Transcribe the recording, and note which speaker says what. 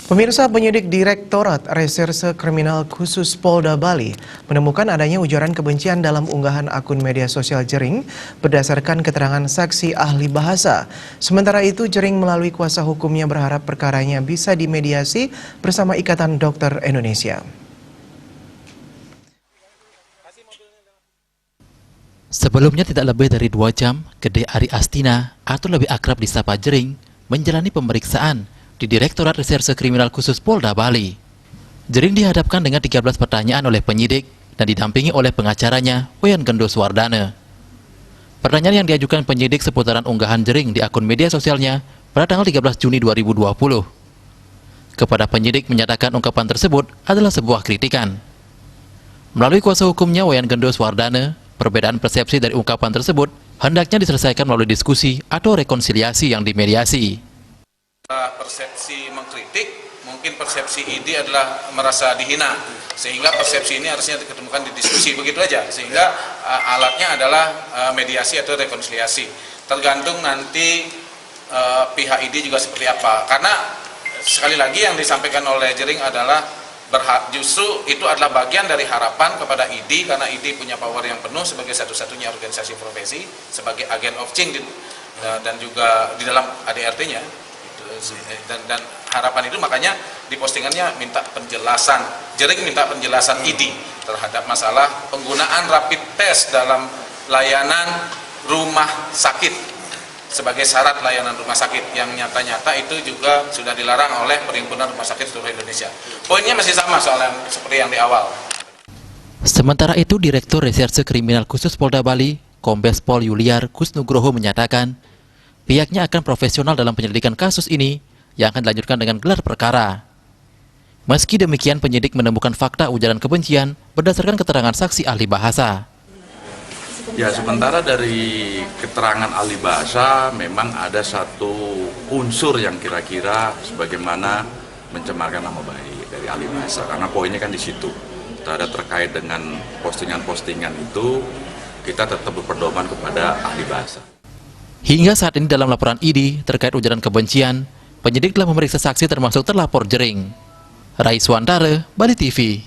Speaker 1: Pemirsa, penyidik Direktorat Reserse Kriminal Khusus Polda Bali menemukan adanya ujaran kebencian dalam unggahan akun media sosial Jering berdasarkan keterangan saksi ahli bahasa. Sementara itu, Jering melalui kuasa hukumnya berharap perkaranya bisa dimediasi bersama Ikatan Dokter Indonesia.
Speaker 2: Sebelumnya tidak lebih dari 2 jam, Gede Ari Astina atau lebih akrab disapa Jering menjalani pemeriksaan di Direktorat Reserse Kriminal Khusus Polda Bali. Jering dihadapkan dengan 13 pertanyaan oleh penyidik dan didampingi oleh pengacaranya, Wayan Gendo Swardana. Pertanyaan yang diajukan penyidik seputaran unggahan Jering di akun media sosialnya pada tanggal 13 Juni 2020. Kepada penyidik menyatakan ungkapan tersebut adalah sebuah kritikan. Melalui kuasa hukumnya, Wayan Gendo Swardana, perbedaan persepsi dari ungkapan tersebut hendaknya diselesaikan melalui diskusi atau rekonsiliasi yang dimediasi.
Speaker 3: Persepsi mengkritik, mungkin persepsi ID adalah merasa dihina, sehingga persepsi ini harusnya diketemukan di diskusi, begitu aja. Sehingga alatnya adalah mediasi atau rekonsiliasi. Tergantung nanti pihak ID juga seperti apa. Karena sekali lagi yang disampaikan oleh Jering adalah justru itu adalah bagian dari harapan kepada ID, karena ID punya power yang penuh sebagai satu-satunya organisasi profesi, sebagai agen of change dan juga di dalam ADRT-nya. Dan harapan itu makanya di postingannya minta penjelasan, Jering minta penjelasan ID terhadap masalah penggunaan rapid test dalam layanan rumah sakit sebagai syarat layanan rumah sakit yang nyata-nyata itu juga sudah dilarang oleh Perhimpunan Rumah Sakit seluruh Indonesia. Poinnya masih sama soalnya seperti yang di awal.
Speaker 2: Sementara itu, Direktur Reserse Kriminal Khusus Polda Bali, Kombes Pol Yuliar Kusnugroho menyatakan pihaknya akan profesional dalam penyelidikan kasus ini yang akan dilanjutkan dengan gelar perkara. Meski demikian, penyidik menemukan fakta ujaran kebencian berdasarkan keterangan saksi ahli bahasa.
Speaker 4: Ya, sementara dari keterangan ahli bahasa memang ada satu unsur yang kira-kira sebagaimana mencemarkan nama baik dari ahli bahasa, karena poinnya kan di situ. Terkait dengan postingan-postingan itu, kita tetap berpedoman kepada ahli bahasa.
Speaker 2: Hingga saat ini dalam laporan ID terkait ujaran kebencian, penyidik telah memeriksa saksi termasuk terlapor Jering. Rai Swantara, Bali TV.